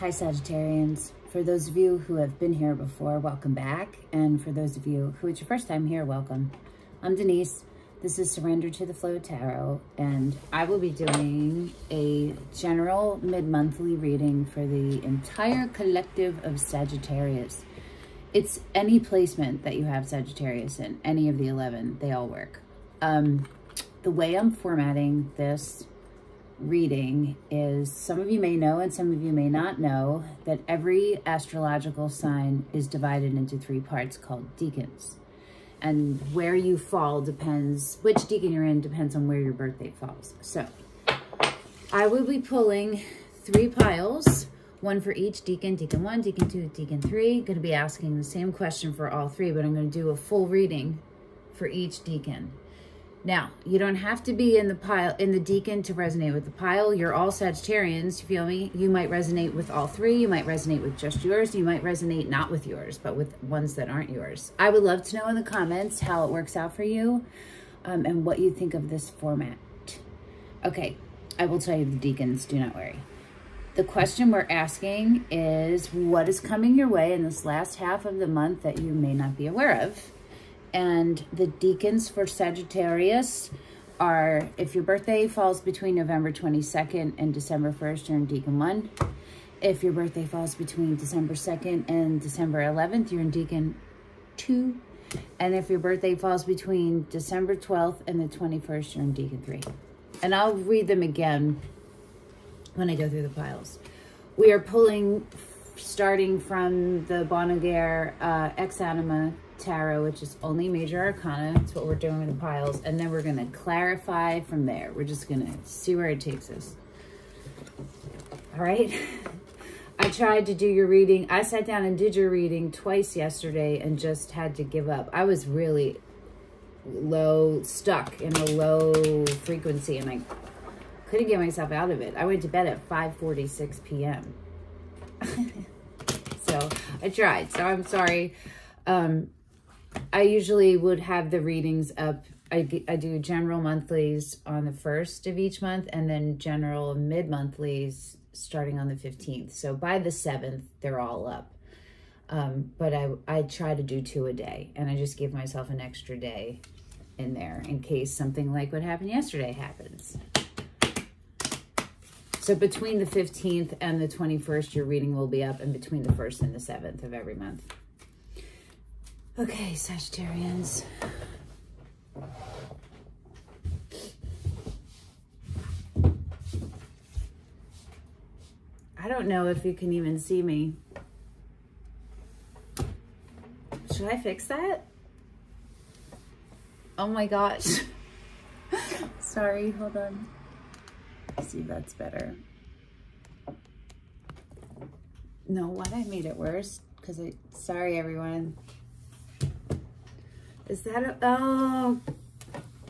Hi Sagittarians. For those of you who have been here before, welcome back. And for those of you who it's your first time here, welcome. I'm Denise. This is Surrender to the Flow Tarot, and I will be doing a general mid-monthly reading for the entire collective of Sagittarius. It's any placement that you have Sagittarius in, any of the 11, they all work. The way I'm formatting this reading is, some of you may know and some of you may not know, that every astrological sign is divided into 3 parts called decans. And where you fall depends, which decan you're in depends on where your birthday falls. So I will be pulling 3 piles, one for each decan, decan 1, decan 2, decan 3. Going to be asking the same question for all 3, but I'm going to do a full reading for each decan. Now, you don't have to be in the pile, in the decan, to resonate with the pile. You're all Sagittarians, you feel me? You might resonate with all 3. You might resonate with just yours. You might resonate not with yours, but with ones that aren't yours. I would love to know in the comments how it works out for you, and what you think of this format. Okay, I will tell you the decans, do not worry. The question we're asking is, what is coming your way in this last half of the month that you may not be aware of? And the decans for Sagittarius are, if your birthday falls between November 22nd and December 1st, you're in decan 1. If your birthday falls between December 2nd and December 11th, you're in decan 2. And if your birthday falls between December 12th and the 21st, you're in decan 3. And I'll read them again when I go through the piles. We are pulling, starting from the Augure Animo Tarot, which is only major arcana. That's what we're doing with the piles, and then we're going to clarify from there. We're just going to see where it takes us. All right. I tried to do your reading. I sat down and did your reading twice yesterday and just had to give up. I was really low, stuck in a low frequency, and I couldn't get myself out of it. I went to bed at 5:46 p.m. So I tried. So I'm sorry. I usually would have the readings up. I do general monthlies on the 1st of each month, and then general mid-monthlies starting on the 15th. So by the 7th, they're all up. But I try to do 2 a day, and I just give myself an extra day in there in case something like what happened yesterday happens. So between the 15th and the 21st, your reading will be up, and between the 1st and the 7th of every month. Okay, Sagittarians. I don't know if you can even see me. Should I fix that? Oh my gosh. Sorry, hold on. Let's see if that's better. No, what? I made it worse because sorry everyone. Is that oh,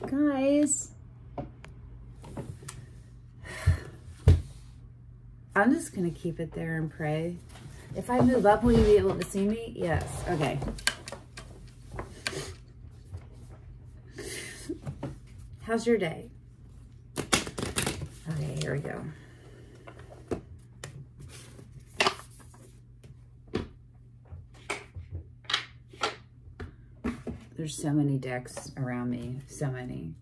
guys. I'm just going to keep it there and pray. If I move up, will you be able to see me? Yes. Okay. How's your day? Okay, here we go. There's so many decks around me, so many.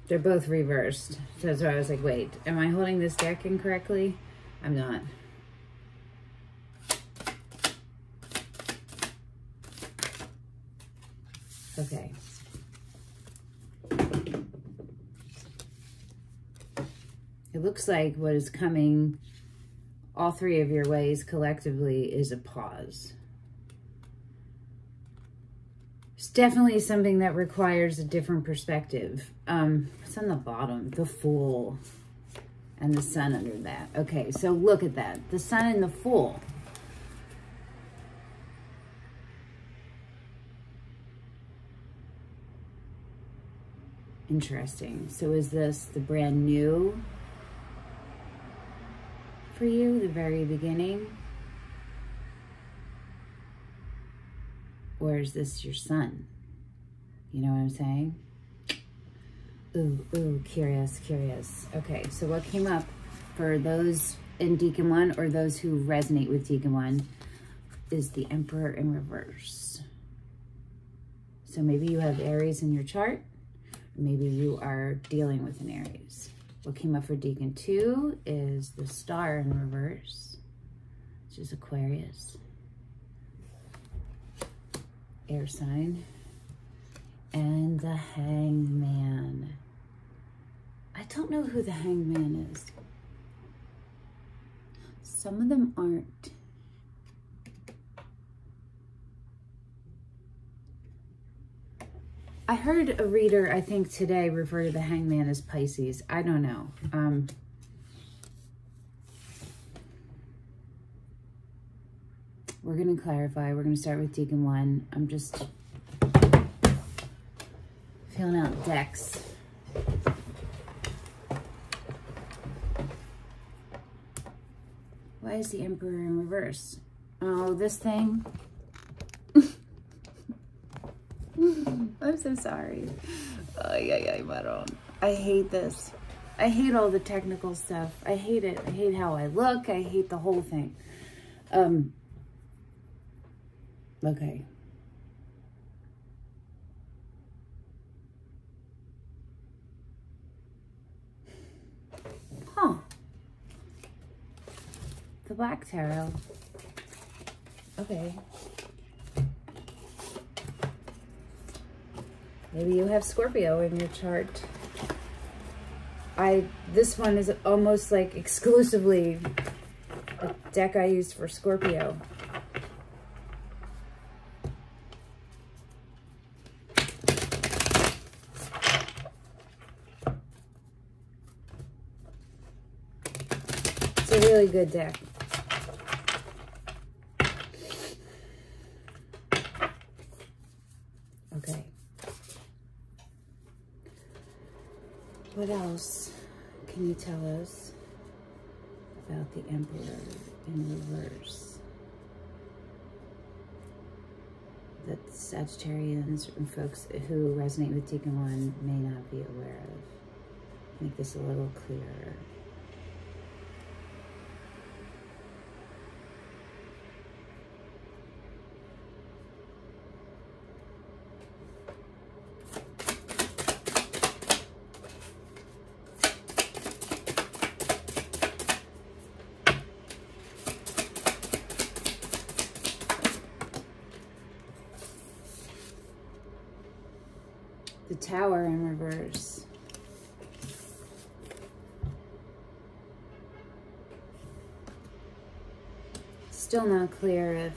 They're both reversed. So that's why I was like, wait, am I holding this deck incorrectly? I'm not. Okay. It looks like what is coming all 3 of your ways collectively is a pause. It's definitely something that requires a different perspective. What's on the bottom? The Fool and the Sun under that. Okay, so look at that. The Sun and the Fool. Interesting. So is this the brand new for you, the very beginning? Or is this your sun? You know what I'm saying? Ooh, curious. Okay, so what came up for those in Deacon 1 or those who resonate with Deacon 1 is the Emperor in reverse. So maybe you have Aries in your chart. Maybe you are dealing with an Aries. What came up for Deacon 2 is the Star in reverse, which is Aquarius. Air sign, and the Hangman. I don't know who the Hangman is. Some of them aren't. I heard a reader, I think today, refer to the Hangman as Pisces. I don't know. We're going to clarify. We're going to start with Deacon 1. I'm just filling out decks. Why is the Emperor in reverse? Oh, this thing. I'm so sorry. I hate this. I hate all the technical stuff. I hate it. I hate how I look. I hate the whole thing. Okay. Huh. The Black Tarot. Okay. Maybe you have Scorpio in your chart. This one is almost like exclusively a deck I used for Scorpio. It's a really good deck. Okay. What else can you tell us about the Emperor in reverse that Sagittarians and folks who resonate with Deacon 1 may not be aware of? Make this a little clearer. The Tower in reverse. Still not clear if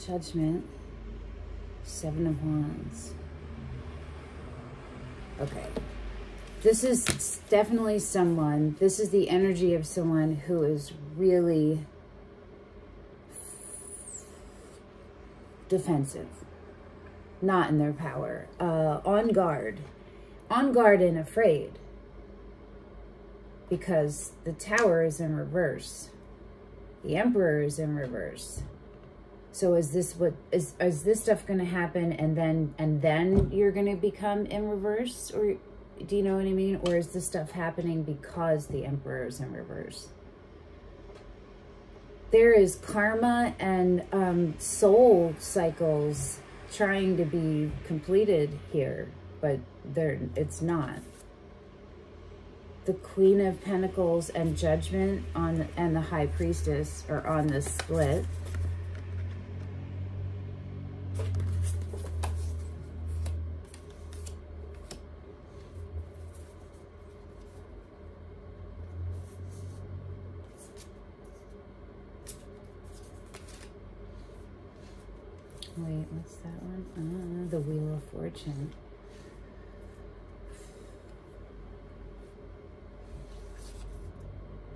Judgment. 7 of Wands. Okay. This is definitely someone, this is the energy of someone who is really defensive, not in their power, on guard and afraid, because the Tower is in reverse. The Emperor is in reverse. So is this what is this stuff going to happen and then you're going to become in reverse, or do you know what I mean? Or is this stuff happening because the Emperor is in reverse? There is karma and soul cycles trying to be completed here, but it's not. The Queen of Pentacles and Judgment and the High Priestess are on this split. Wait, what's that one? The Wheel of Fortune.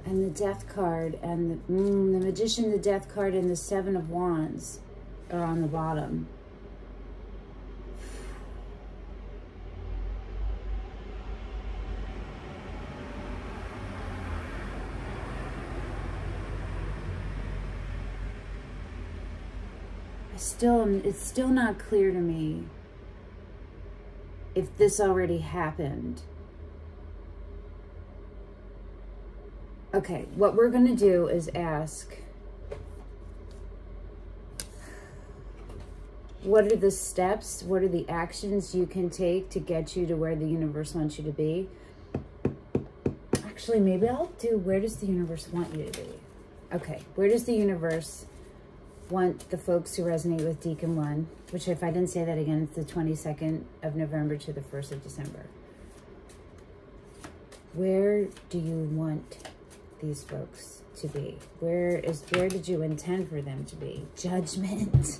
And the Death card, and the Magician, the Death card, and the Seven of Wands are on the bottom. It's still not clear to me if this already happened. Okay, what we're going to do is ask, what are the steps, what are the actions you can take to get you to where the universe wants you to be? Actually, maybe I'll do, where does the universe want you to be? Okay, where does the universe want the folks who resonate with Deacon 1, which if I didn't say that again, it's the 22nd of November to the 1st of December. Where do you want these folks to be? Where did you intend for them to be? Judgment.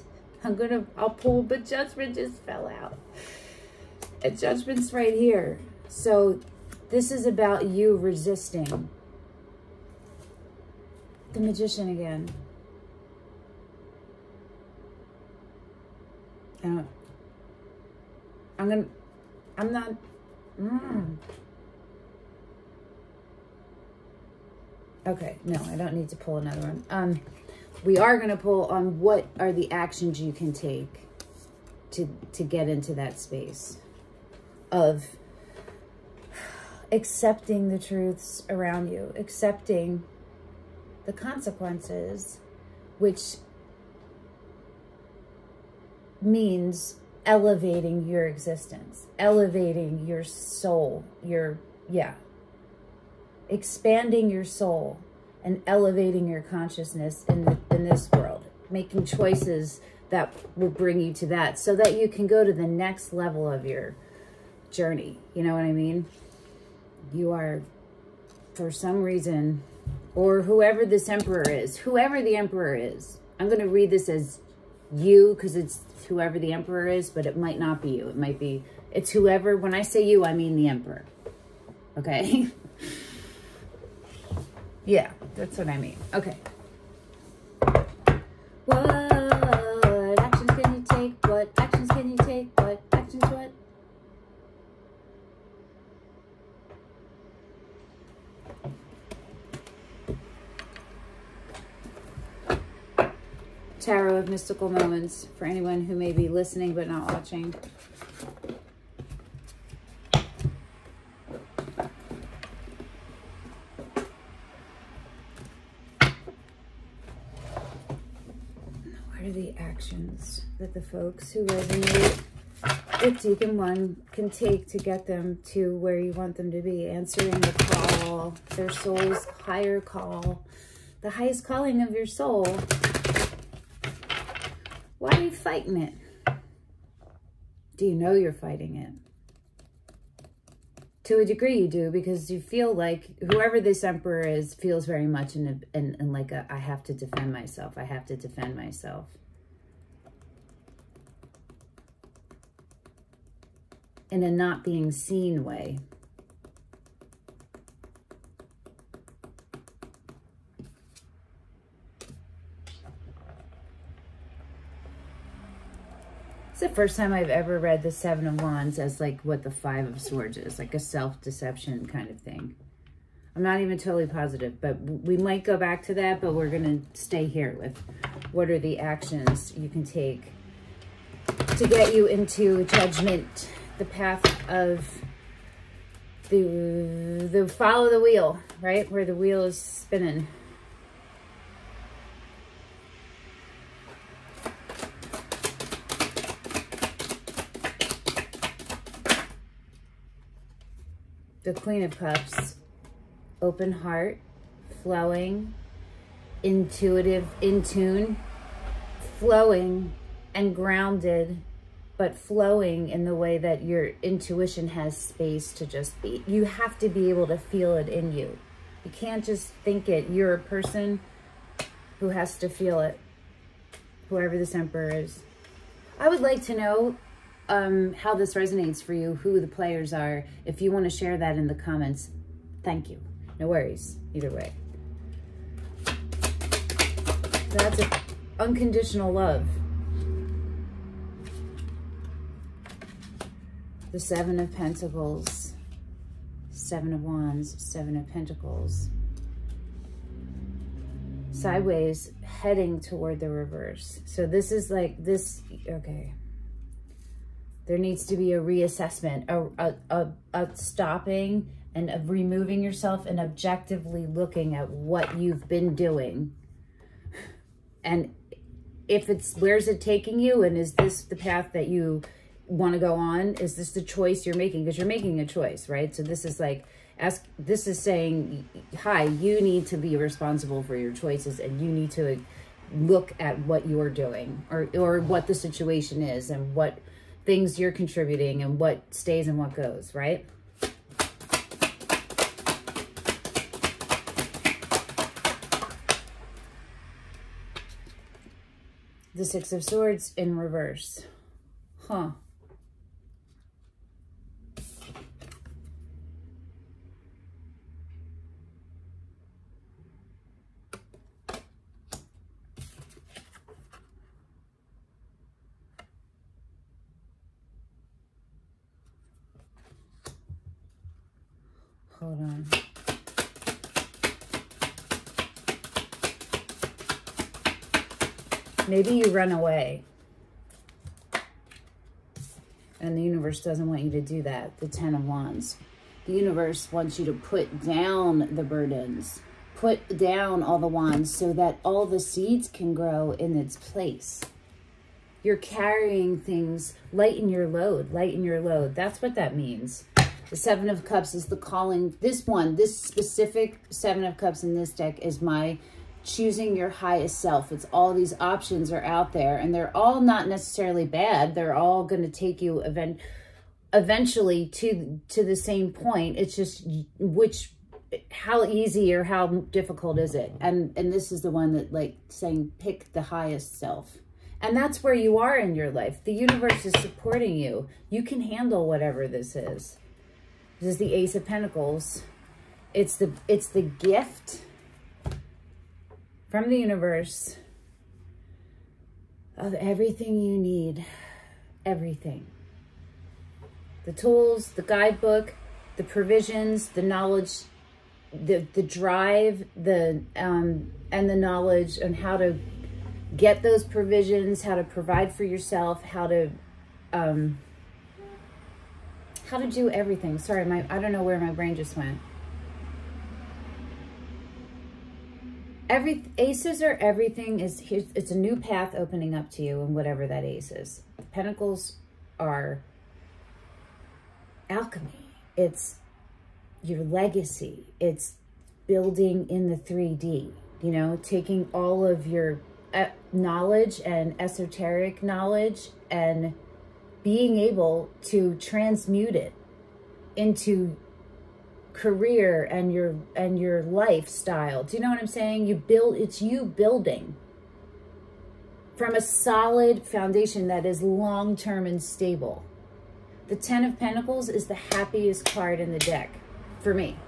I'll pull, but Judgment just fell out. And Judgment's right here. So this is about you resisting. The Magician again. Okay, no, I don't need to pull another one. We are going to pull on what are the actions you can take to get into that space of accepting the truths around you, accepting the consequences, which means elevating your existence, elevating your soul, expanding your soul and elevating your consciousness in this world, making choices that will bring you to that so that you can go to the next level of your journey. You know what I mean? You are, for some reason, or whoever this emperor is, whoever the emperor is, I'm going to read this as you because it's whoever the emperor is, but it might not be you. It might be, it's whoever. When I say you, I mean the emperor. Okay? Yeah, that's what I mean. Okay. What actions can you take? What actions can you take? What actions what? Tarot of Mystical Moments for anyone who may be listening but not watching. What are the actions that the folks who resonate with Deacon 1 can take to get them to where you want them to be? Answering the call, their soul's higher call, the highest calling of your soul. Why are you fighting it? Do you know you're fighting it? To a degree you do, because you feel like whoever this emperor is feels very much in like a, I have to defend myself. I have to defend myself. In a not being seen way. It's the first time I've ever read the Seven of Wands as like what the Five of Swords is, like a self-deception kind of thing. I'm not even totally positive, but we might go back to that, but we're going to stay here with what are the actions you can take to get you into Judgment, the path of the follow the wheel, right? Where the wheel is spinning. The Queen of Cups, open heart, flowing, intuitive, in tune, flowing and grounded, but flowing in the way that your intuition has space to just be. You have to be able to feel it in you. You can't just think it. You're a person who has to feel it, whoever this emperor is. I would like to know how this resonates for you, who the players are. If you want to share that in the comments, thank you. No worries, either way. That's unconditional love. The Seven of Pentacles, Seven of Wands, Seven of Pentacles. Sideways, heading toward the reverse. So this is like this, okay. There needs to be a reassessment, a stopping and of removing yourself and objectively looking at what you've been doing. And if it's, where's it taking you? And is this the path that you want to go on? Is this the choice you're making? Because you're making a choice, right? So this is like, this is saying, hi, you need to be responsible for your choices, and you need to look at what you're doing, or what the situation is, and what things you're contributing, and what stays and what goes, right? The Six of Swords in reverse. Huh. Hold on. Maybe you run away. And the universe doesn't want you to do that. The Ten of Wands. The universe wants you to put down the burdens. Put down all the wands so that all the seeds can grow in its place. You're carrying things. Lighten your load. Lighten your load. That's what that means. The Seven of Cups is the calling. This one, this specific Seven of Cups in this deck is my choosing your highest self. It's all these options are out there, and they're all not necessarily bad. They're all going to take you eventually to the same point. It's just how easy or how difficult is it? And this is the one that, like, saying pick the highest self. And that's where you are in your life. The universe is supporting you. You can handle whatever this is. This is the Ace of Pentacles. It's the gift from the universe of everything you need. Everything. The tools, the guidebook, the provisions, the knowledge, the drive, and the knowledge on how to get those provisions, how to provide for yourself, how to do everything. Sorry, I don't know where my brain just went. Aces are everything. It's a new path opening up to you, and whatever that ace is. Pentacles are alchemy. It's your legacy. It's building in the 3D, you know, taking all of your knowledge and esoteric knowledge and being able to transmute it into career and your lifestyle. Do you know what I'm saying? It's you building from a solid foundation that is long-term and stable. The Ten of Pentacles is the happiest card in the deck for me.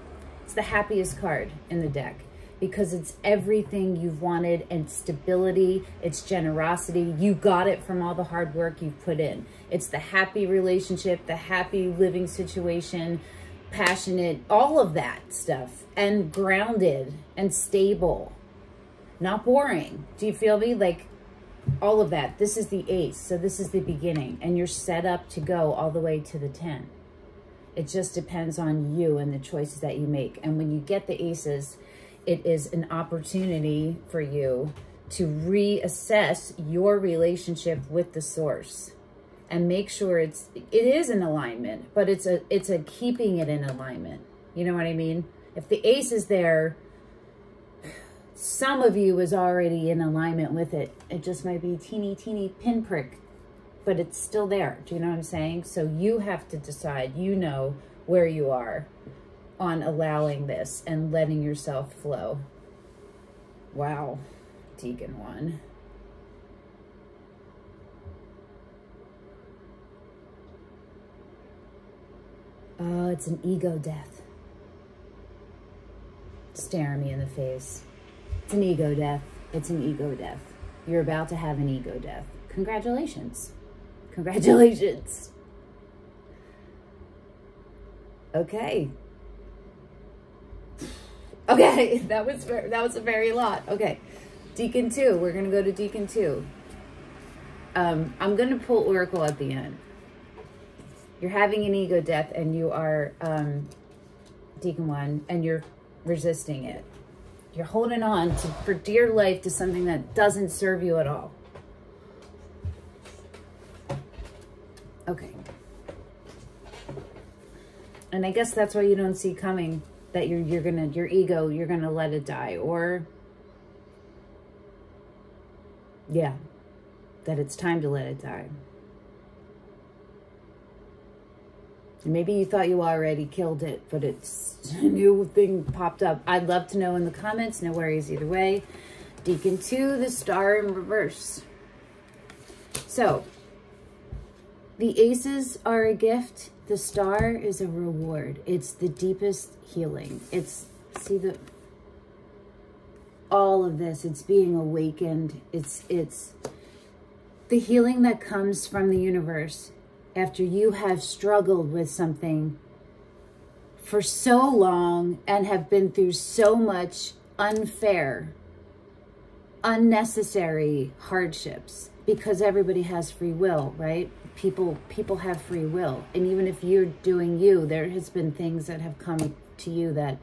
It's the happiest card in the deck because it's everything you've wanted, and stability, it's generosity. You got it from all the hard work you've put in. It's the happy relationship, the happy living situation, passionate, all of that stuff, and grounded and stable, not boring. Do you feel me? Like all of that. This is the ace. So this is the beginning, and you're set up to go all the way to the 10. It just depends on you and the choices that you make. And when you get the aces, it is an opportunity for you to reassess your relationship with the source and make sure it is in alignment, but it's a keeping it in alignment. You know what I mean? If the ace is there, some of you is already in alignment with it. It just might be teeny pinprick, but it's still there. Do you know what I'm saying? So you have to decide, you know, where you are on allowing this and letting yourself flow. Wow. Deacon 1. it's an ego death. Stare me in the face. It's an ego death. It's an ego death. You're about to have an ego death. Congratulations. Congratulations. Okay. Okay, that was a very lot. Okay. Deacon 2. We're going to go to Deacon 2. I'm going to pull Oracle at the end. You're having an ego death and you are Deacon 1 and you're resisting it. You're holding on to, for dear life, to something that doesn't serve you at all. Okay. And I guess that's why you don't see coming that your ego, you're gonna let it die, or yeah, that it's time to let it die. Maybe you thought you already killed it, but it's a new thing popped up. I'd love to know in the comments. No worries either way. Deacon 2, the star in reverse. So, the aces are a gift. The star is a reward. It's the deepest healing. It's, see all of this. It's being awakened. It's the healing that comes from the universe after you have struggled with something for so long and have been through so much unfair, unnecessary hardships, because everybody has free will, right? People have free will. And even if you're doing you, there has been things that have come to you that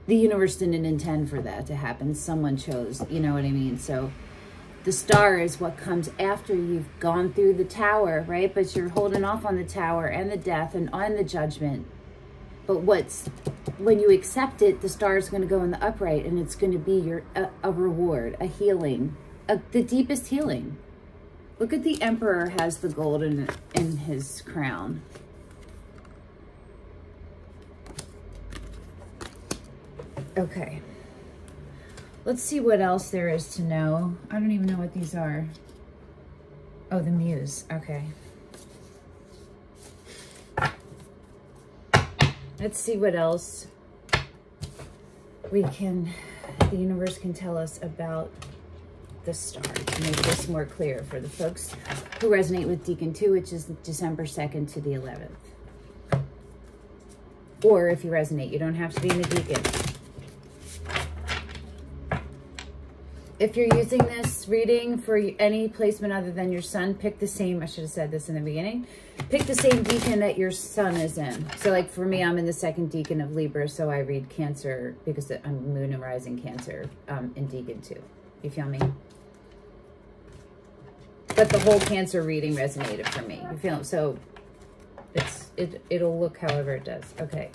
the universe didn't intend for that to happen. Someone chose, you know what I mean? So the star is what comes after you've gone through the tower, right? But you're holding off on the tower and the death and on the judgment. But when you accept it, the star is going to go in the upright, and it's going to be a reward, a healing, the deepest healing. Look at the Emperor has the gold in his crown. Okay. Let's see what else there is to know. I don't even know what these are. Oh, the Muse. Okay. Let's see what else the universe can tell us about the star to make this more clear for the folks who resonate with Deacon 2, which is December 2nd to the 11th. Or if you resonate, you don't have to be in the Deacon. If you're using this reading for any placement other than your sun, pick the same, I should have said this in the beginning, pick the same Deacon that your sun is in. So like for me, I'm in the 2nd Deacon of Libra, so I read Cancer because I'm Moon and Rising Cancer in Deacon 2. You feel me? But the whole Cancer reading resonated for me. You feel? So it'll look however it does. Okay.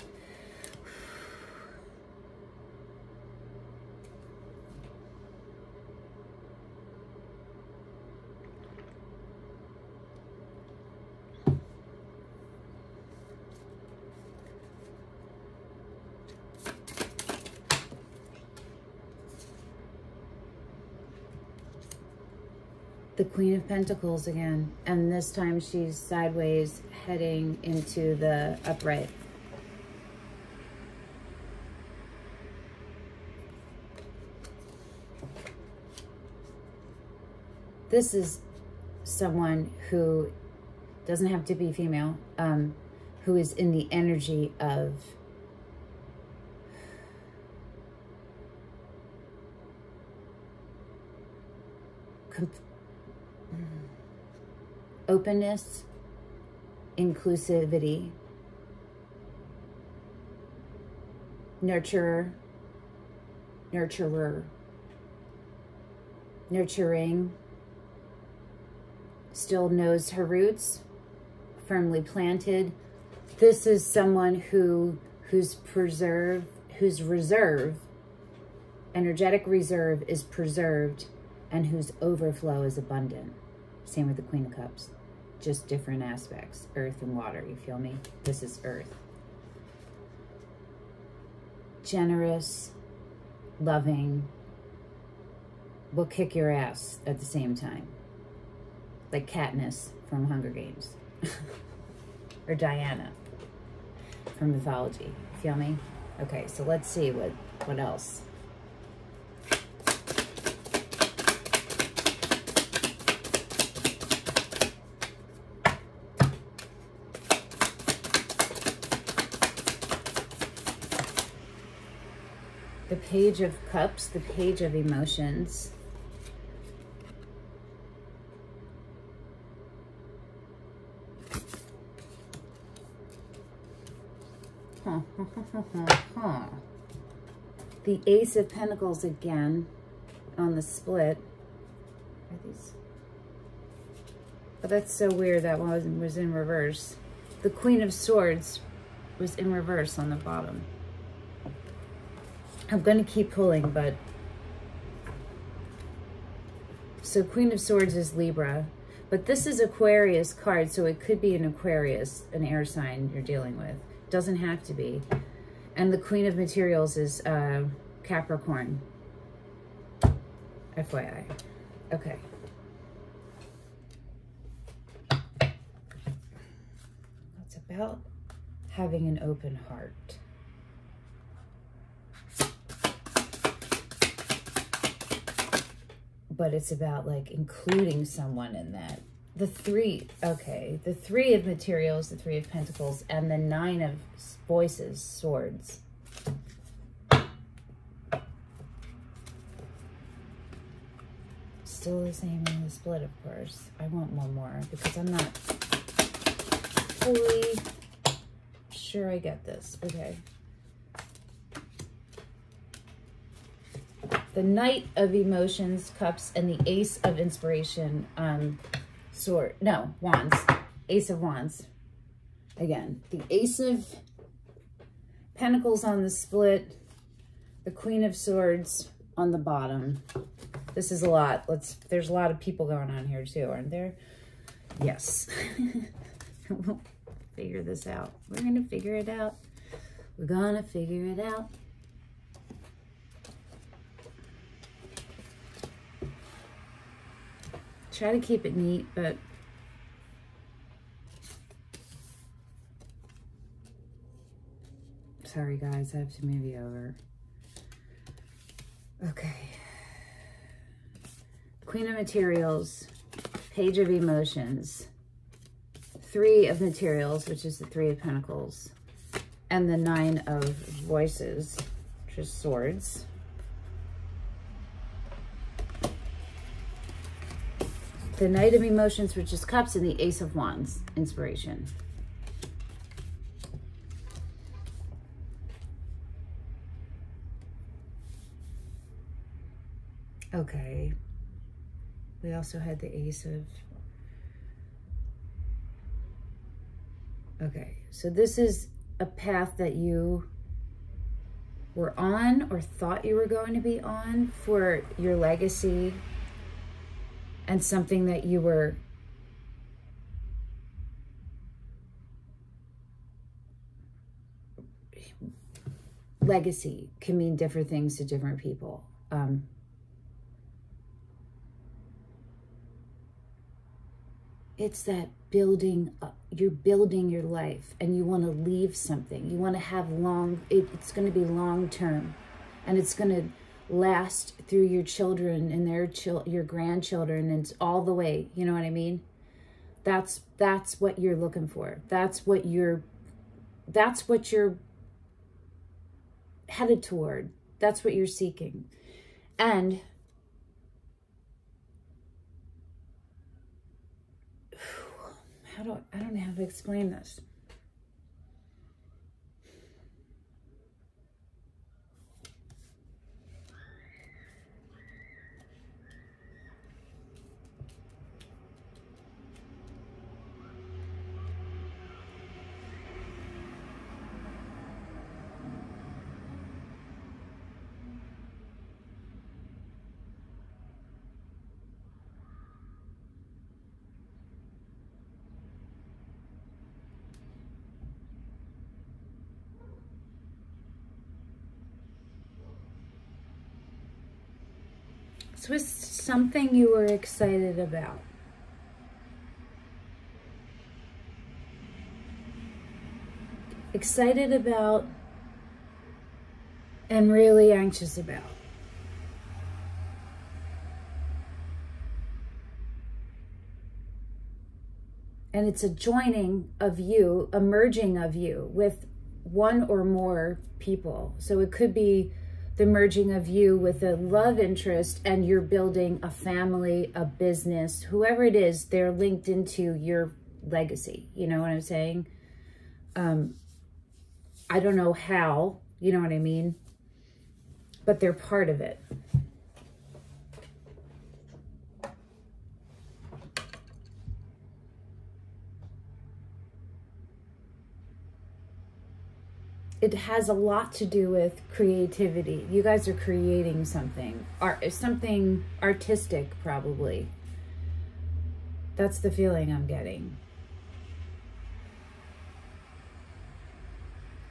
The Queen of Pentacles again, and this time she's sideways heading into the upright. This is someone who doesn't have to be female, who is in the energy of openness, inclusivity, nurturer, nurturing, still knows her roots, firmly planted. This is someone whose reserve, energetic reserve is preserved, and whose overflow is abundant. Same with the Queen of Cups. Just different aspects, earth and water, you feel me? This is earth. Generous, loving, will kick your ass at the same time. Like Katniss from Hunger Games. Or Diana. from mythology. Feel me? Okay, so let's see what else. The Page of Cups, the Page of Emotions. The Ace of Pentacles again on the split. Are these? Oh, that's so weird. That one was in reverse. The Queen of Swords was in reverse on the bottom. I'm going to keep pulling, but... So Queen of Swords is Libra, but this is Aquarius card, so it could be an Aquarius, an air sign you're dealing with. Doesn't have to be. And the Queen of Materials is Capricorn. FYI. Okay. It's about having an open heart. But it's about like including someone in that. The three, okay, the Three of Materials, the Three of Pentacles, and the Nine of Voices, Swords. Still the same in the split, of course. I want one more because I'm not fully sure I get this. Okay. The Knight of Emotions, Cups, and the Ace of Inspiration, Wands. Ace of Wands. Again, the Ace of Pentacles on the split, the Queen of Swords on the bottom. This is a lot. There's a lot of people going on here too, aren't there? Yes. We'll figure this out. We're going to figure it out. We're going to figure it out. Try to keep it neat, but sorry guys, I have to move you over. Okay. Queen of Materials, Page of Emotions, Three of Materials, which is the Three of Pentacles, and the Nine of Voices, which is Swords. The Knight of Emotions, which is Cups, and the Ace of Wands, Inspiration. Okay. We also had the Ace of... Okay, so this is a path that you were on or thought you were going to be on for your legacy, and something that you were legacy can mean different things to different people. It's that building, you're building your life and you want to leave something. You want to have it's going to be long term, and it's going to last through your children and your grandchildren, and it's all the way, you know what I mean? That's what you're looking for. That's what you're headed toward. That's what you're seeking. And I don't know how to explain this. So it's something you were excited about. excited about, and really anxious about. And it's a joining of you, a merging of you with one or more people. So it could be the merging of you with a love interest, and you're building a family, a business, whoever it is, they're linked into your legacy. You know what I'm saying? I don't know how, you know what I mean? But they're part of it. It has a lot to do with creativity. You guys are creating something, something artistic, probably. That's the feeling I'm getting.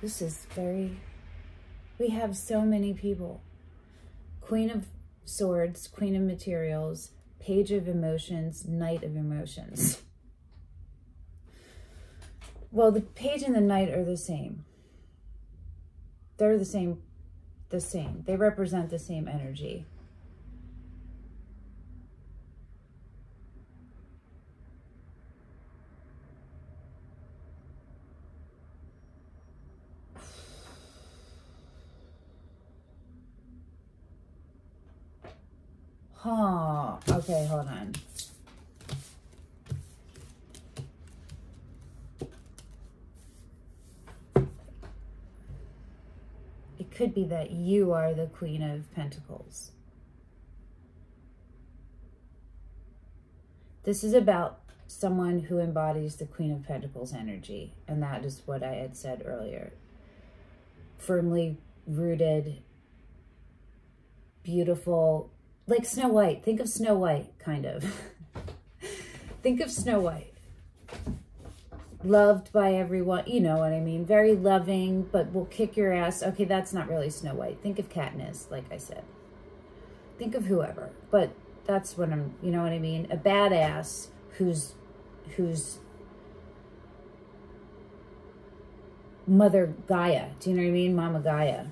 This is very, we have so many people. Queen of Swords, Queen of Materials, Page of Emotions, Knight of Emotions. Well, the Page and the Knight are the same. They're the same. They represent the same energy. Huh. Okay, hold on. It could be that you are the Queen of Pentacles. This is about someone who embodies the Queen of Pentacles energy. And that is what I had said earlier. Firmly rooted, beautiful, like Snow White. Think of Snow White, kind of. Think of Snow White. Loved by everyone, you know what I mean? Very loving, but will kick your ass. Okay, that's not really Snow White. Think of Katniss, like I said. Think of whoever, but that's what I'm, you know what I mean? A badass who's Mother Gaia. Do you know what I mean? Mama Gaia.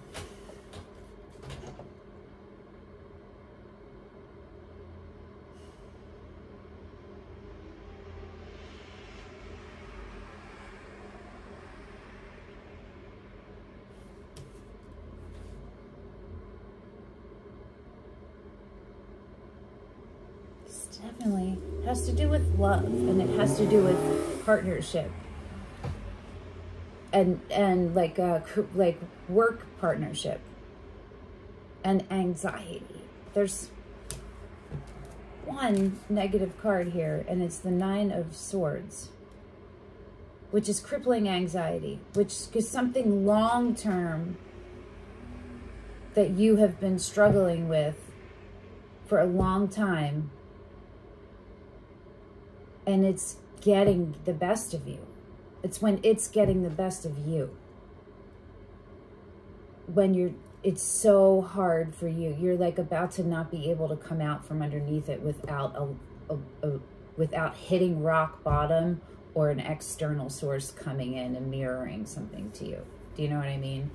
Definitely has to do with love, and it has to do with partnership, and like work partnership, and anxiety. There's one negative card here, and it's the Nine of Swords, which is crippling anxiety, which is something long-term that you have been struggling with for a long time. And it's getting the best of you. It's when it's getting the best of you. When it's so hard for you. You're like about to not be able to come out from underneath it without without hitting rock bottom, or an external source coming in and mirroring something to you. Do you know what I mean?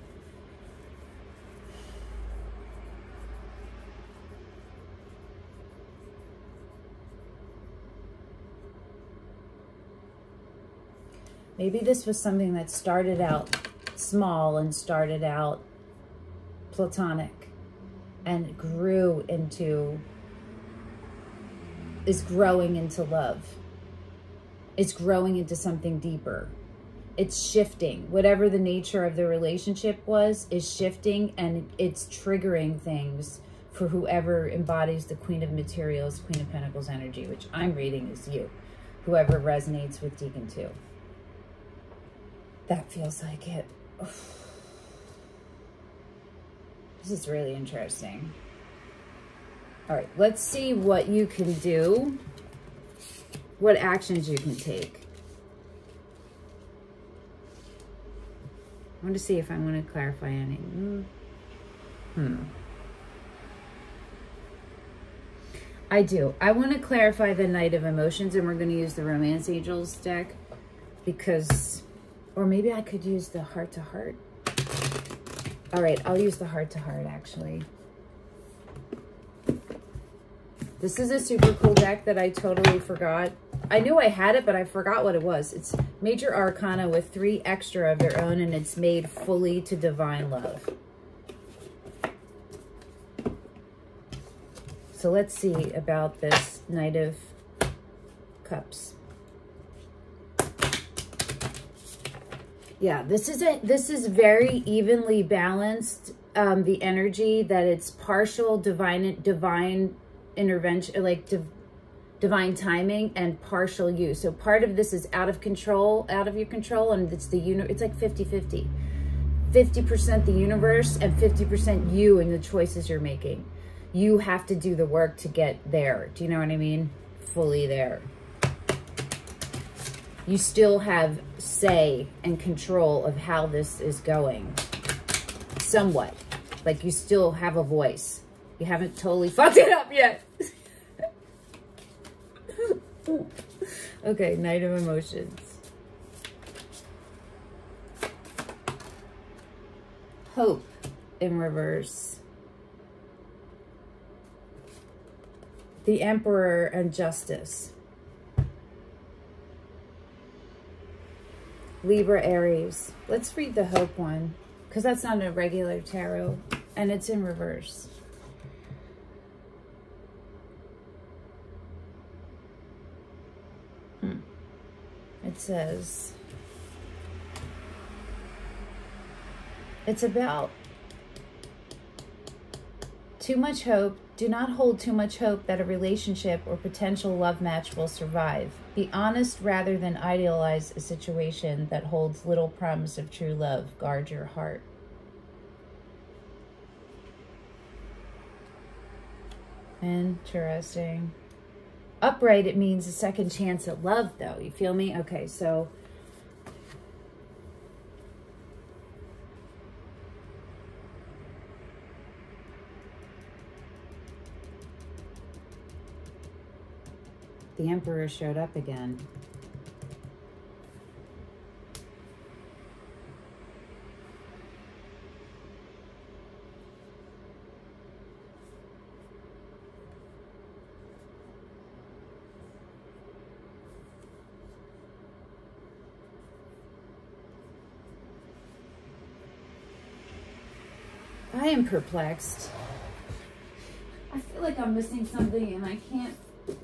Maybe this was something that started out small and started out platonic and grew into, is growing into love. It's growing into something deeper. It's shifting. Whatever the nature of the relationship was is shifting, and it's triggering things for whoever embodies the Queen of Materials, Queen of Pentacles energy, which I'm reading is you. Whoever resonates with Deacon 2. That feels like it. Oof. This is really interesting. All right, let's see what you can do, what actions you can take. I want to see if I want to clarify any. I do. I want to clarify the Knight of Emotions, and we're going to use the Romance Angels deck because... Or maybe I could use the heart to heart. All right, I'll use the heart to heart actually. This is a super cool deck that I totally forgot. I knew I had it, but I forgot what it was. It's Major Arcana with 3 extra of their own, and it's made fully to divine love. So let's see about this Knight of Cups. Yeah, this is very evenly balanced. The energy that it's partial divine intervention, like divine timing, and partial you. So part of this is out of your control, and it's it's like 50-50. 50% the universe and 50% you and the choices you're making. You have to do the work to get there. Do you know what I mean? Fully there. You still have say and control of how this is going. Somewhat. Like you still have a voice. You haven't totally fucked it up yet. Okay, Knight of Emotions. Hope in reverse. The Emperor and Justice. Libra, Aries. Let's read the Hope one, because that's not a regular tarot, and it's in reverse. It says, it's about too much hope. Do not hold too much hope that a relationship or potential love match will survive. Be honest rather than idealize a situation that holds little promise of true love. Guard your heart. Interesting. Upright, it means a second chance at love, though. You feel me? Okay, so the Emperor showed up again. I am perplexed. I feel like I'm missing something and I can't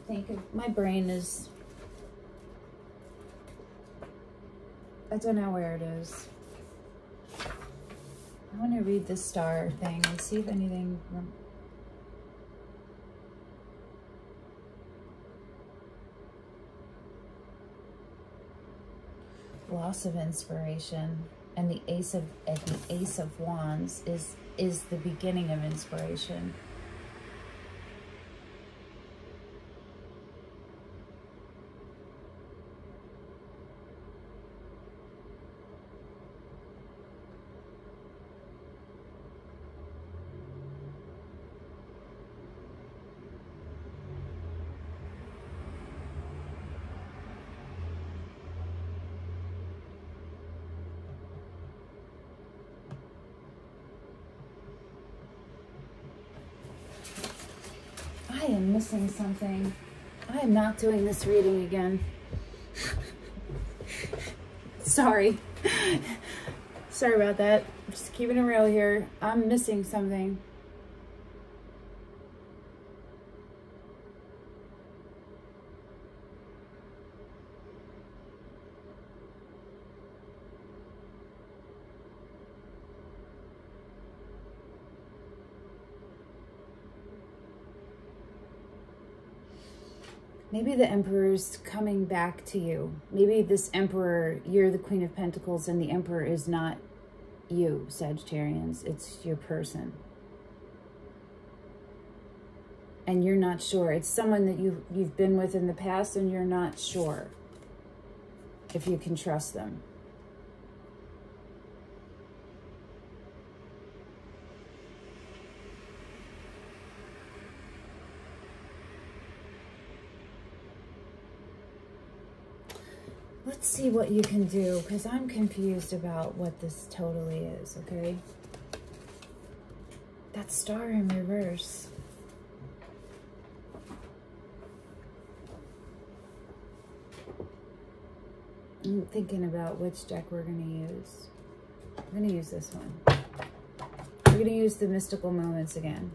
think of, my brain is, I don't know where it is. I want to read the star thing and see if anything, loss of inspiration, and the Ace of Wands is the beginning of inspiration. I am missing something. I am not doing this reading again. Sorry. Sorry about that. Just keeping it real here. I'm missing something. Maybe the Emperor's coming back to you. Maybe this Emperor, you're the Queen of Pentacles, and the Emperor is not you, Sagittarians. It's your person. And you're not sure. It's someone that you've been with in the past, and you're not sure if you can trust them. Let's see what you can do, because I'm confused about what this totally is, okay? That star in reverse. I'm thinking about which deck we're going to use. We're going to use this one. We're going to use the mystical moments again.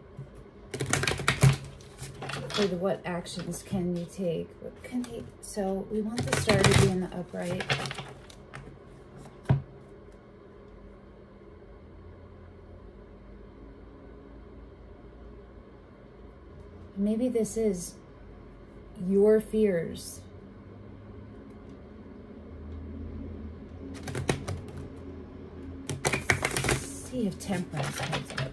For the what actions can you take? What can he? So we want the star to be in the upright. Maybe this is your fears. Sea of Temperance comes up.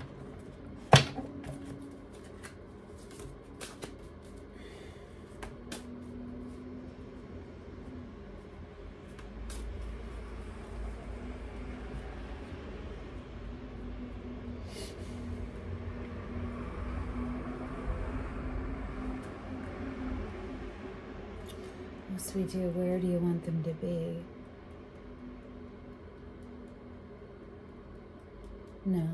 Yes, we do. Where do you want them to be? No.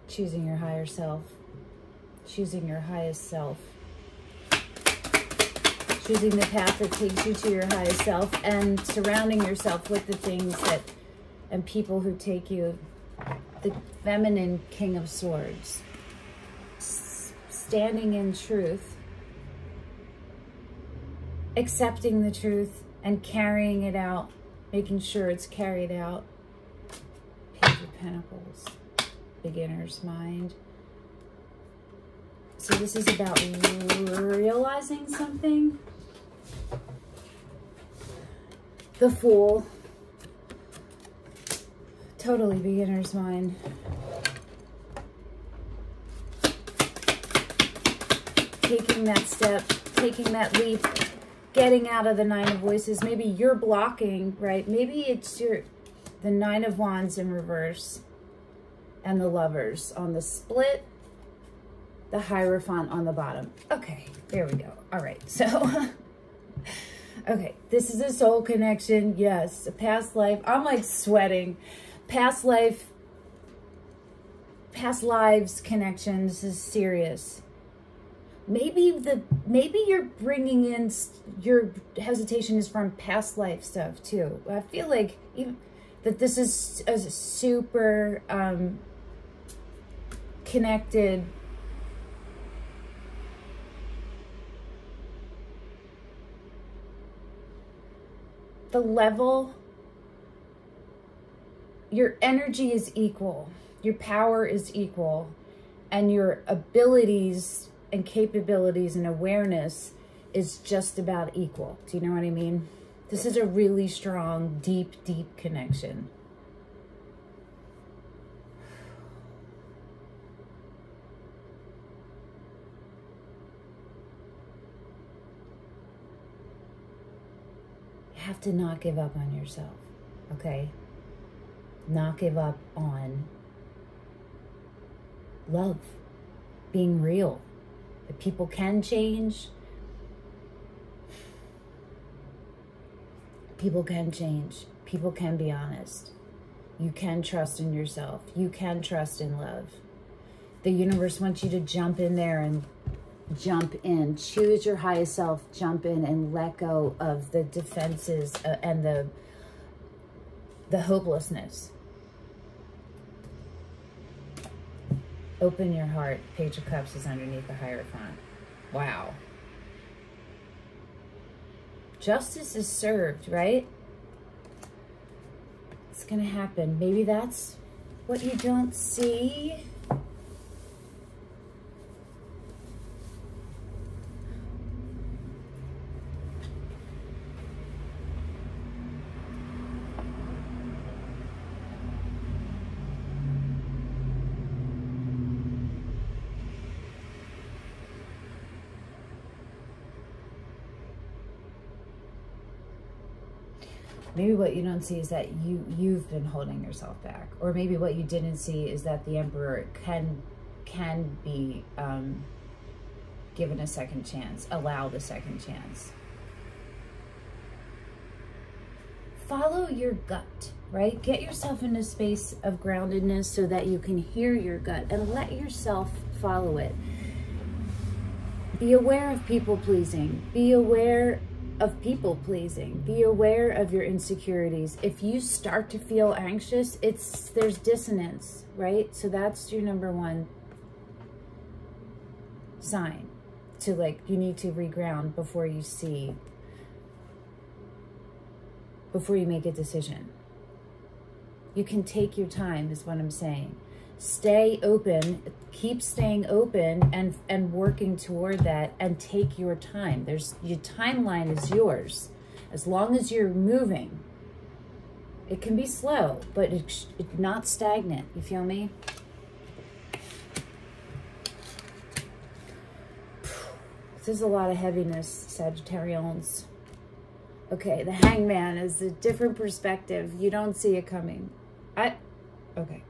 Choosing your higher self. Choosing your highest self. Choosing the path that takes you to your highest self, and surrounding yourself with the things that, and people who take you, the feminine King of Swords. Standing in truth, accepting the truth and carrying it out, making sure it's carried out. Page of Pentacles, beginner's mind. So this is about realizing something. The Fool, totally beginner's mind. Taking that step, taking that leap, getting out of the Nine of Voices. Maybe you're blocking, right? Maybe it's the Nine of Wands in reverse and the Lovers on the split, the Hierophant on the bottom. Okay, there we go. All right, so, okay, this is a soul connection. Yes, a past life. I'm like sweating. Past life, past lives connection. This is serious. Maybe you're bringing in, your hesitation is from past life stuff too. I feel like even that this is a super connected. The level, your energy is equal, your power is equal, and your abilities and capabilities and awareness is just about equal. Do you know what I mean? This is a really strong, deep, deep connection. You have to not give up on yourself, okay? Not give up on love, being real. That people can change. People can change. People can be honest. You can trust in yourself. You can trust in love. The universe wants you to jump in there and jump in. Choose your highest self. Jump in and let go of the defenses and the hopelessness. Open your heart. Page of Cups is underneath the Hierophant. Wow. Justice is served, right? It's going to happen. Maybe that's what you don't see. Maybe what you don't see is that you've been holding yourself back. Or maybe what you didn't see is that the Emperor can be given a second chance, allowed a second chance. Follow your gut, right? Get yourself in a space of groundedness so that you can hear your gut and let yourself follow it. Be aware of people pleasing. Be aware of people pleasing. Be aware of your insecurities. If you start to feel anxious, there's dissonance, right? So that's your number one sign to, like, you need to reground before you make a decision. You can take your time is what I'm saying. Stay open, keep staying open and working toward that, and take your time. Your timeline is yours. As long as you're moving. It can be slow, but it's not stagnant. You feel me? There's a lot of heaviness, Sagittarians. Okay, the Hangman is a different perspective. You don't see it coming. Okay.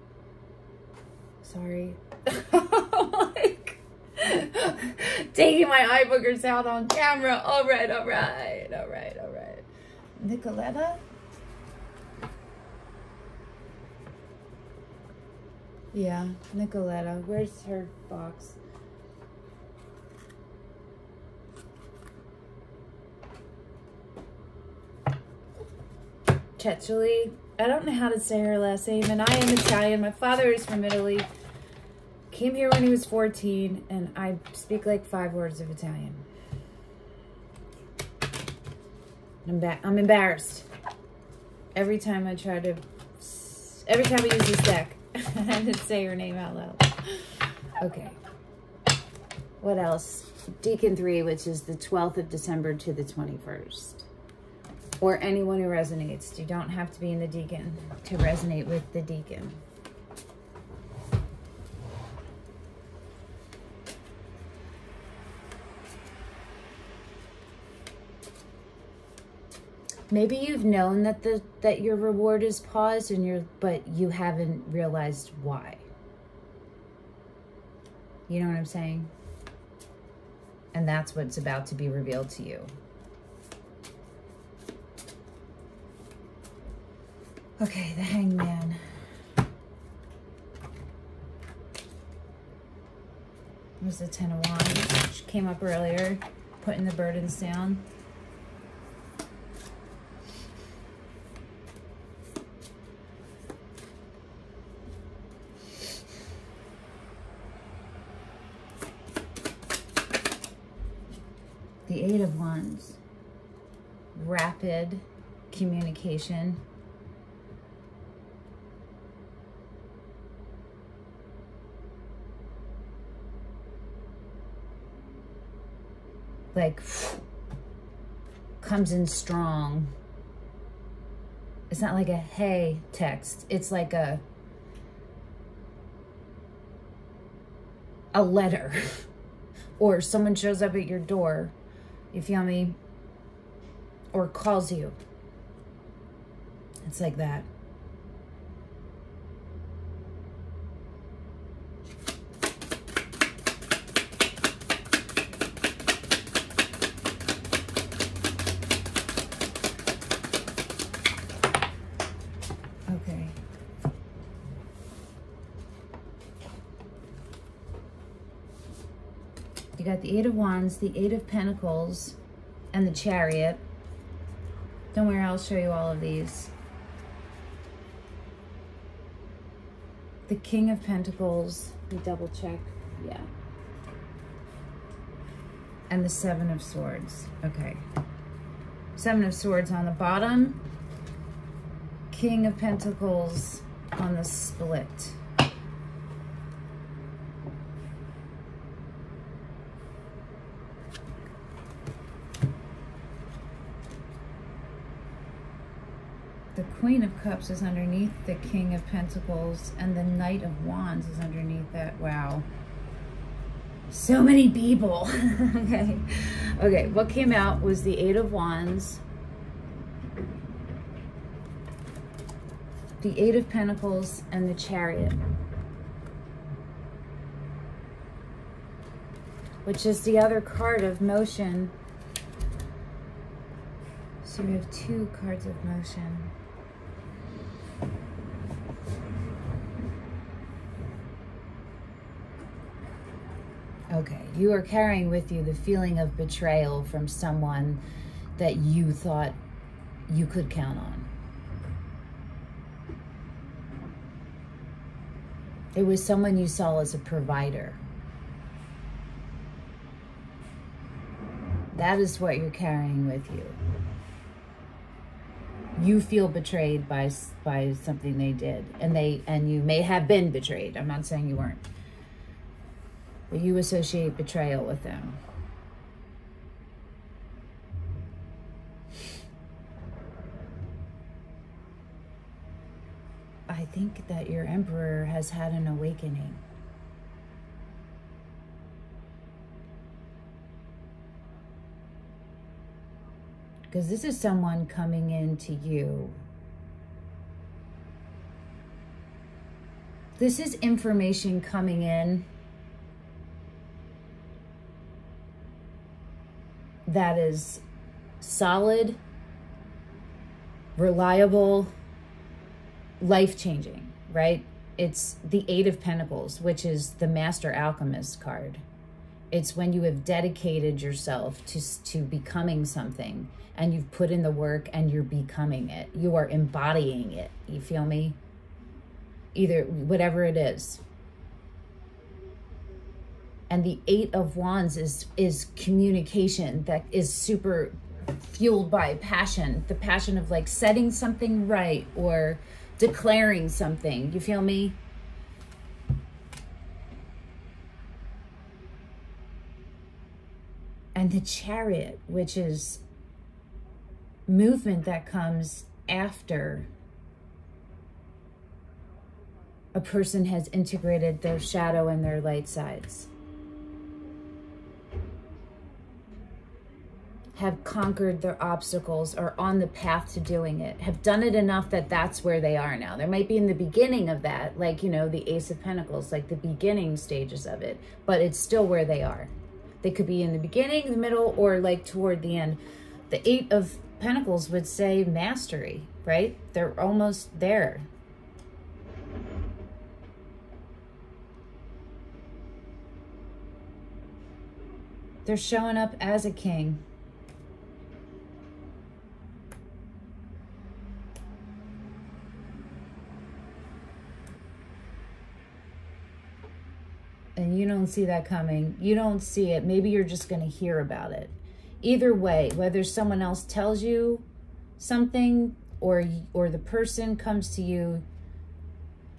Sorry. Like, taking my eye boogers out on camera. All right. Nicoletta? Yeah, Nicoletta. Where's her box? Ceccoli. I don't know how to say her last name, and I am Italian. My father is from Italy. Came here when he was 14, and I speak like 5 words of Italian. I'm embarrassed. Every time I use this deck, I have to say her name out loud. Okay. What else? Deacon 3, which is the 12th of December to the 21st. Or anyone who resonates. You don't have to be in the Deacon to resonate with the Deacon. Maybe you've known that your reward is paused, but you haven't realized why. You know what I'm saying? And that's what's about to be revealed to you. Okay, the Hangman. There's the 10 of Wands, which came up earlier, putting the burdens down. The 8 of Wands. Rapid communication. Like, comes in strong. It's not like a hey text. It's like a letter. Or someone shows up at your door, you feel me? Or calls you. It's like that. You got the 8 of Wands, the 8 of Pentacles, and the Chariot. Don't worry, I'll show you all of these. The King of Pentacles. Let me double check. Yeah. And the 7 of Swords. Okay. 7 of Swords on the bottom. King of Pentacles on the split. The Queen of Cups is underneath the King of Pentacles, and the Knight of Wands is underneath that. Wow. So many people. Okay. Okay, what came out was the 8 of Wands, the Eight of Pentacles and the Chariot, which is the other card of motion. So we have two cards of motion. Okay, you are carrying with you the feeling of betrayal from someone that you thought you could count on. It was someone you saw as a provider. That is what you're carrying with you. You feel betrayed by something they did, and you may have been betrayed. I'm not saying you weren't. But you associate betrayal with them. I think that your Emperor has had an awakening. Because this is someone coming into you. This is information coming in that is solid, reliable, life-changing, right? It's the Eight of Pentacles, which is the Master Alchemist card. It's when you have dedicated yourself to becoming something, and you've put in the work and you're becoming it. You are embodying it. You feel me? Either, whatever it is. And the Eight of Wands is communication that is super fueled by passion. The passion of like setting something right or declaring something. You feel me? And the Chariot, which is movement that comes after a person has integrated their shadow and their light sides. Have conquered their obstacles, or on the path to doing it, have done it enough that that's where they are now. There might be in the beginning of that, like, you know, the Ace of Pentacles, like the beginning stages of it, but it's still where they are. They could be in the beginning, the middle, or like toward the end. The Eight of Pentacles would say mastery, right? They're almost there. They're showing up as a king. And you don't see that coming. You don't see it. Maybe you're just going to hear about it. Either way, whether someone else tells you something or the person comes to you,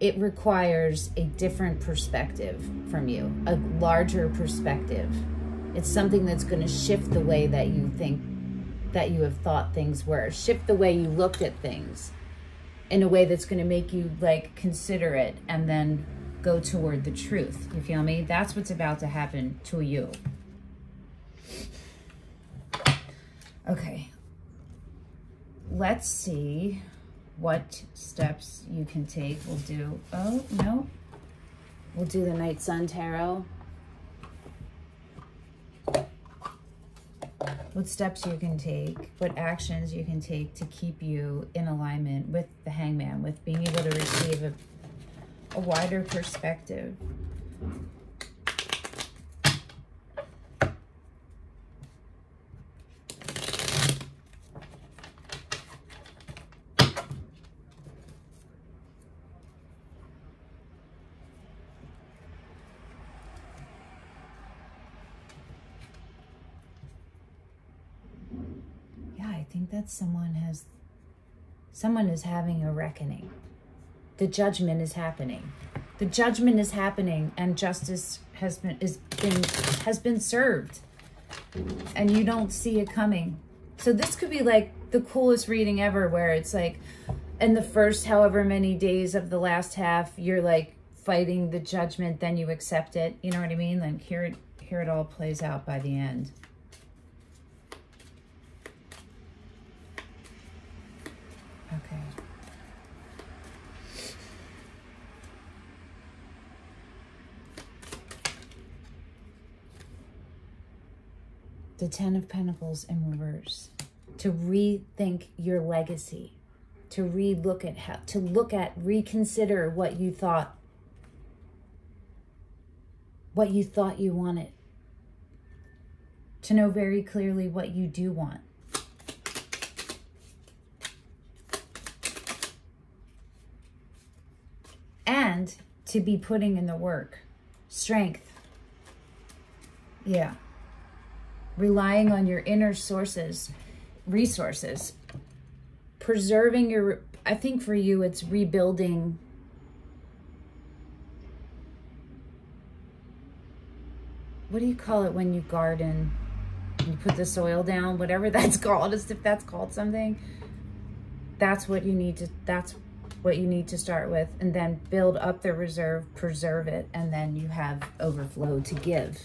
it requires a different perspective from you, a larger perspective. It's something that's going to shift the way that you think, that you have thought things were. Shift the way you looked at things in a way that's going to make you like consider it and then go toward the truth. You feel me? That's what's about to happen to you. Okay. Let's see what steps you can take. We'll do, oh, no. We'll do the Night Sun Tarot. What steps you can take, what actions you can take to keep you in alignment with the Hangman, with being able to receive a wider perspective. Yeah, I think that someone is having a reckoning. The judgment is happening. The judgment is happening, and justice has been served, and you don't see it coming. So this could be like the coolest reading ever, where it's like in the first however many days of the last half, you're like fighting the judgment, then you accept it. You know what I mean? Like here it all plays out by the end. Okay. The Ten of Pentacles in reverse. To rethink your legacy. To reconsider what you thought you wanted. To know very clearly what you do want. And to be putting in the work. Strength. Yeah. Relying on your inner resources. Preserving your, I think for you it's rebuilding. What do you call it when you garden? You put the soil down, whatever that's called, as if that's called something. That's what you need to, that's what you need to start with, and then build up the reserve, preserve it, and then you have overflow to give.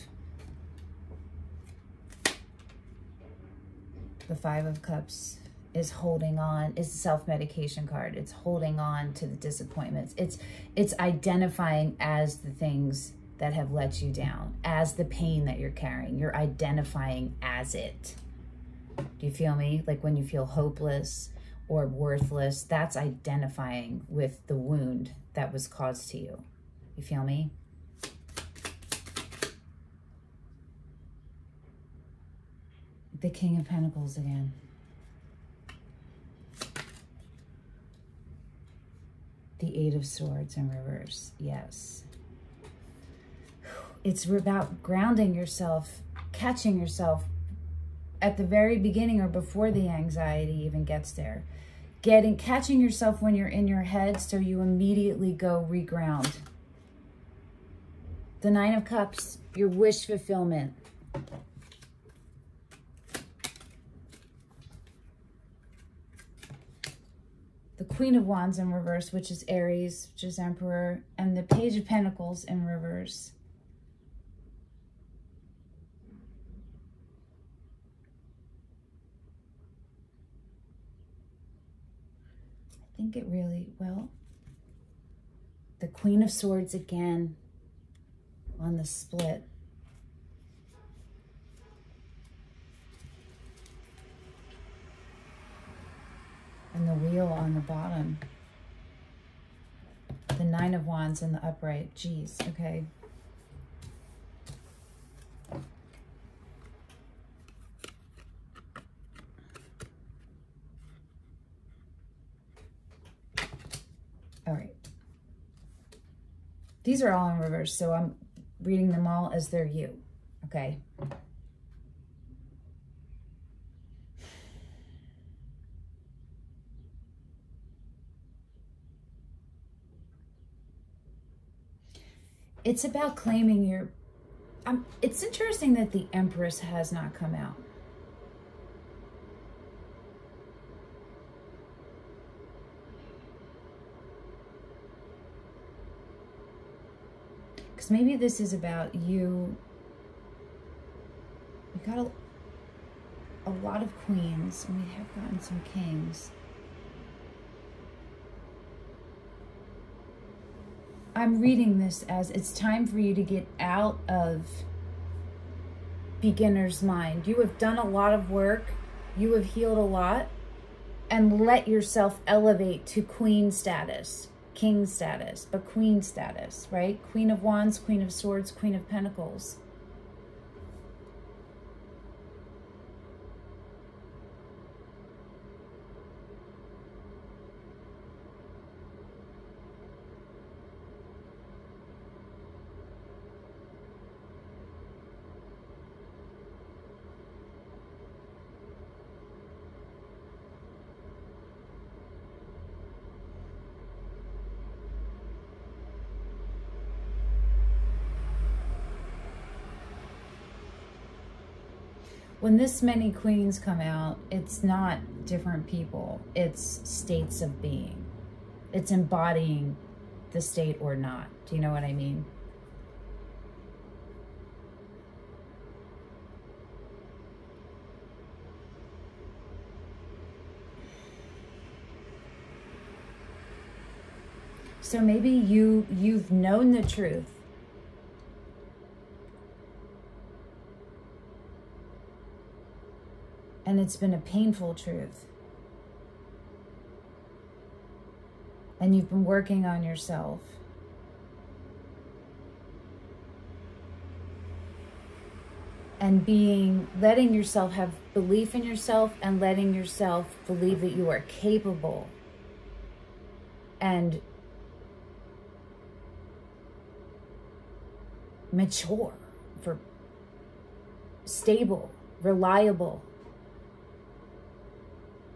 The Five of Cups is holding on, is the self-medication card. It's holding on to the disappointments. It's identifying as the things that have let you down, as the pain that you're carrying. You're identifying as it. Do you feel me? Like when you feel hopeless or worthless, that's identifying with the wound that was caused to you. You feel me? The King of Pentacles again. The Eight of Swords in reverse. Yes. It's about grounding yourself, catching yourself at the very beginning or before the anxiety even gets there. Catching yourself when you're in your head so you immediately go reground. The Nine of Cups, your wish fulfillment. The Queen of Wands in reverse, which is Aries, which is Emperor, and the Page of Pentacles in reverse. I think it really, well, the Queen of Swords again on the split. And the Wheel on the bottom. The Nine of Wands in the upright. Jeez, okay. All right. These are all in reverse, so I'm reading them all as they're you, okay? It's about claiming your... it's interesting that the Empress has not come out. Because maybe this is about you. We got a lot of queens, and we have gotten some kings. I'm reading this as it's time for you to get out of beginner's mind. You have done a lot of work. You have healed a lot. And let yourself elevate to queen status, king status, but queen status, right? Queen of Wands, Queen of Swords, Queen of Pentacles. When this many queens come out, it's not different people. It's states of being. It's embodying the state or not. Do you know what I mean? So maybe you've known the truth. And it's been a painful truth. And you've been working on yourself. And letting yourself have belief in yourself and letting yourself believe that you are capable and mature, for stable, reliable,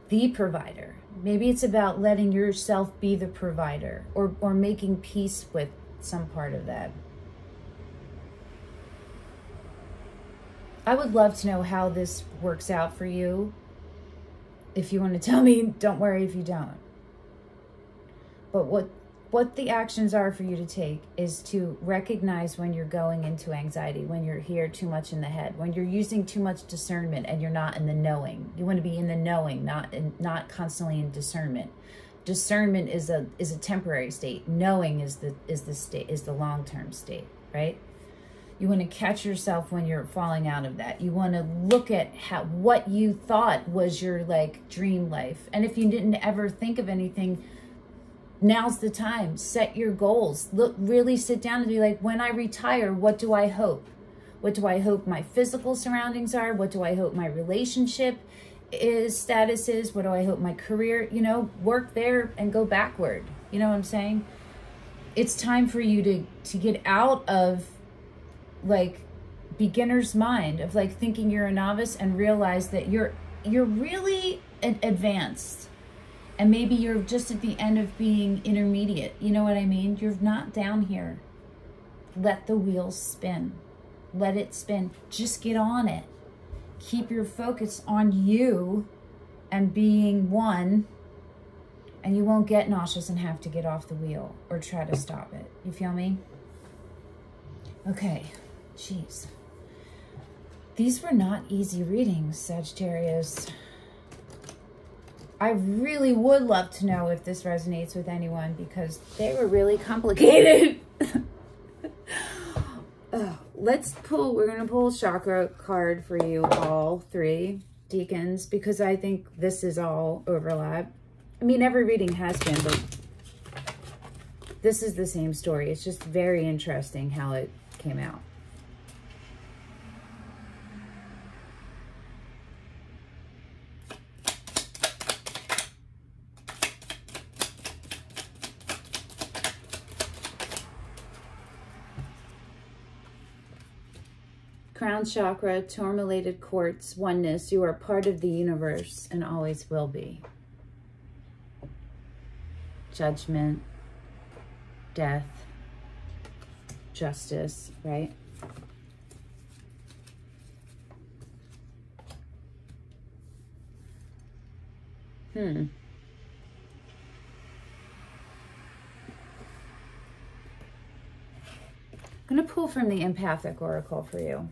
the provider. Maybe it's about letting yourself be the provider, or making peace with some part of that. I would love to know how this works out for you. If you want to tell me, don't worry if you don't. But what the actions are for you to take is to recognize when you're going into anxiety, when you're here too much in the head, when you're using too much discernment and you're not in the knowing. You want to be in the knowing, not constantly in discernment. Discernment is a temporary state. Knowing is the long-term state, right? You want to catch yourself when you're falling out of that. You want to look at what you thought was your dream life. And if you didn't ever think of anything, now's the time. Set your goals. Really sit down and be like, when I retire, what do I hope? What do I hope my physical surroundings are? What do I hope my relationship status is? What do I hope my career, work there and go backward. You know what I'm saying? It's time for you to get out of beginner's mind of thinking you're a novice and realize that you're really advanced. And maybe you're just at the end of being intermediate. You know what I mean? You're not down here. Let the wheels spin. Let it spin. Just get on it. Keep your focus on you and being one. And you won't get nauseous and have to get off the wheel or try to stop it. You feel me? Okay. Jeez. These were not easy readings, Sagittarius. I really would love to know if this resonates with anyone because they were really complicated. We're going to pull a chakra card for you all three, Deacons, because I think this is all overlap. I mean, every reading has been, but this is the same story. It's just very interesting how it came out. Crown chakra, tourmalated quartz, oneness. You are part of the universe and always will be. Judgment, death, justice, right? I'm going to pull from the Empathic Oracle for you.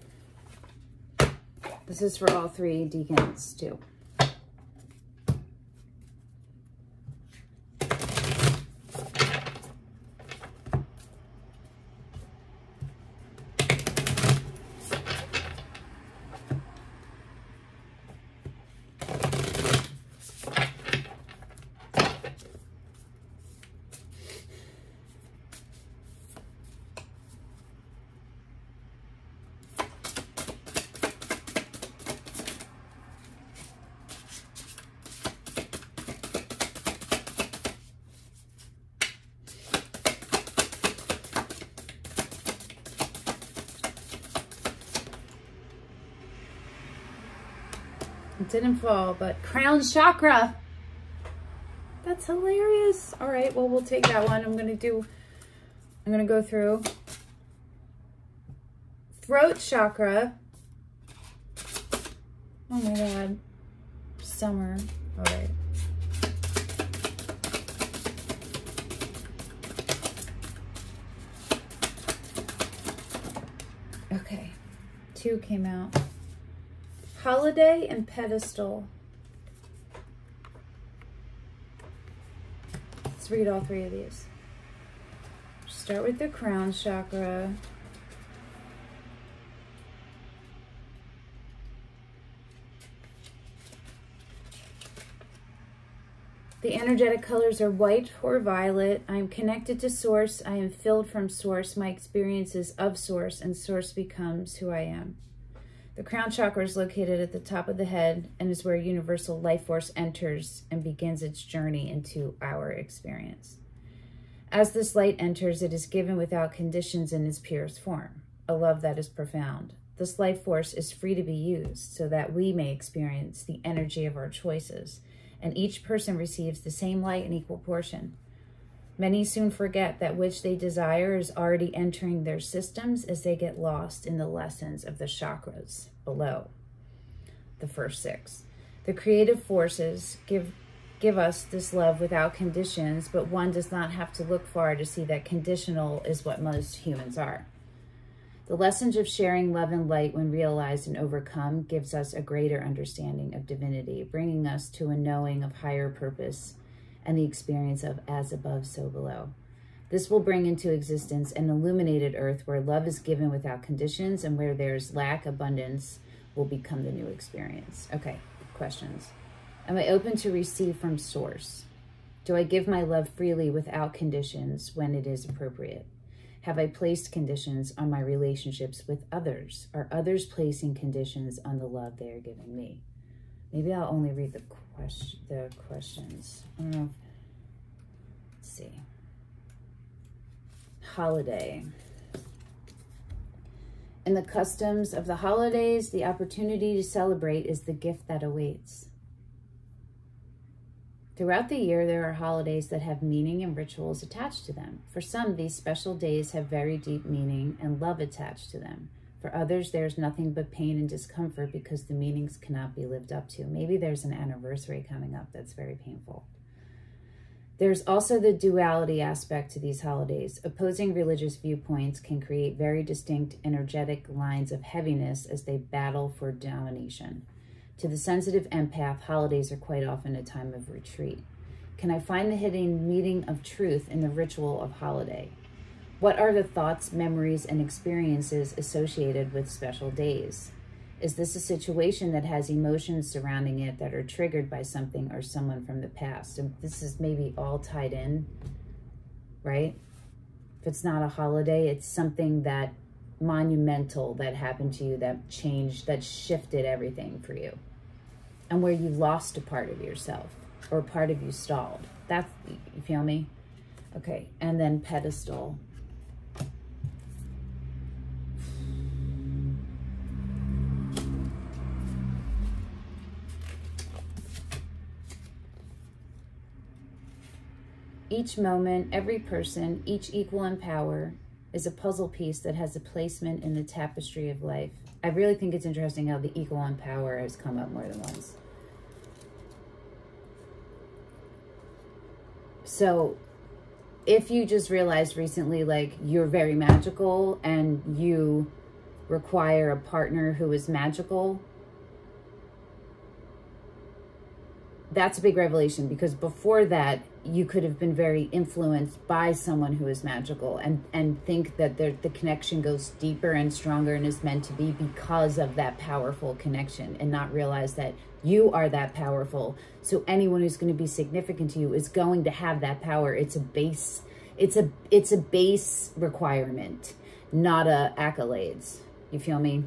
This is for all three Deacons, too. It didn't fall, but crown chakra. That's hilarious. All right, well, we'll take that one. I'm going to go through throat chakra. Oh my God. Summer. All right. Okay. 2 came out. Holiday and pedestal. Let's read all 3 of these. Start with the crown chakra. The energetic colors are white or violet. I am connected to Source. I am filled from Source. My experience is of Source, and Source becomes who I am. The crown chakra is located at the top of the head and is where universal life force enters and begins its journey into our experience. As this light enters, it is given without conditions in its purest form, a love that is profound. This life force is free to be used so that we may experience the energy of our choices, and each person receives the same light in equal portion. Many soon forget that which they desire is already entering their systems as they get lost in the lessons of the chakras below, the first 6. The creative forces give us this love without conditions, but one does not have to look far to see that conditional is what most humans are. The lessons of sharing love and light, when realized and overcome, gives us a greater understanding of divinity, bringing us to a knowing of higher purpose and the experience of as above, so below. This will bring into existence an illuminated earth where love is given without conditions, and where there's lack, abundance will become the new experience. Okay, questions. Am I open to receive from Source? Do I give my love freely without conditions when it is appropriate? Have I placed conditions on my relationships with others? Are others placing conditions on the love they are giving me? Maybe I'll only read the questions. I don't know. Let's see. Holiday. In the customs of the holidays, the opportunity to celebrate is the gift that awaits. Throughout the year, there are holidays that have meaning and rituals attached to them. For some, these special days have very deep meaning and love attached to them. For others, there's nothing but pain and discomfort because the meanings cannot be lived up to. Maybe there's an anniversary coming up that's very painful. There's also the duality aspect to these holidays. Opposing religious viewpoints can create very distinct energetic lines of heaviness as they battle for domination. To the sensitive empath, holidays are quite often a time of retreat. Can I find the hidden meaning of truth in the ritual of holiday? What are the thoughts, memories, and experiences associated with special days? Is this a situation that has emotions surrounding it that are triggered by something or someone from the past? So this is maybe all tied in, right? If it's not a holiday, it's something that monumental that happened to you, that changed, that shifted everything for you. And where you lost a part of yourself or part of you stalled. That's, you feel me? Okay, and then pedestal. Each moment, every person, each equal in power, is a puzzle piece that has a placement in the tapestry of life. I really think it's interesting how the equal in power has come up more than once. So if you just realized recently, like, you're very magical and you require a partner who is magical, that's a big revelation, because before that, you could have been very influenced by someone who is magical and think that the connection goes deeper and stronger and is meant to be because of that powerful connection, and not realize that you are that powerful. So anyone who's going to be significant to you is going to have that power. It's a base, it's a base requirement, not accolades. You feel me?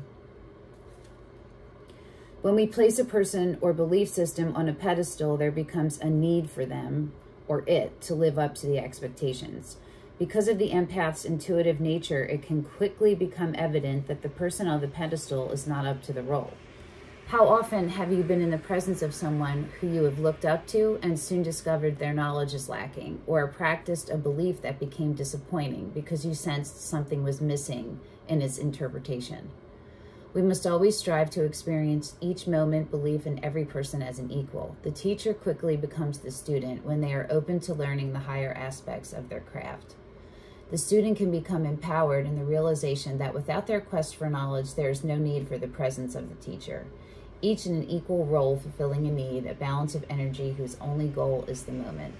When we place a person or belief system on a pedestal, there becomes a need for them or it to live up to the expectations. Because of the empath's intuitive nature, it can quickly become evident that the person on the pedestal is not up to the role. How often have you been in the presence of someone who you have looked up to and soon discovered their knowledge is lacking, or practiced a belief that became disappointing because you sensed something was missing in its interpretation? We must always strive to experience each moment, belief in every person as an equal. The teacher quickly becomes the student when they are open to learning the higher aspects of their craft. The student can become empowered in the realization that without their quest for knowledge, there is no need for the presence of the teacher. Each in an equal role, fulfilling a need, a balance of energy whose only goal is the moment.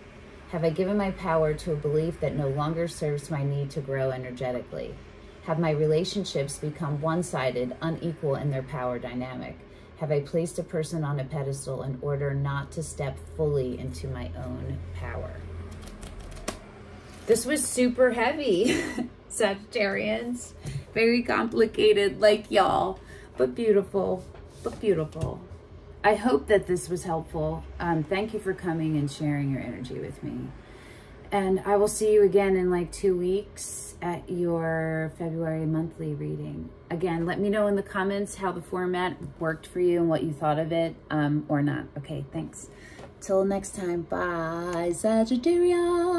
Have I given my power to a belief that no longer serves my need to grow energetically? Have my relationships become one-sided, unequal in their power dynamic? have I placed a person on a pedestal in order not to step fully into my own power? This was super heavy, Sagittarians. Very complicated, like y'all, but beautiful, but beautiful. I hope that this was helpful. Thank you for coming and sharing your energy with me. And I will see you again in like 2 weeks at your February monthly reading. Again, let me know in the comments how the format worked for you and what you thought of it, or not. Okay, thanks. Till next time, bye, Sagittarius.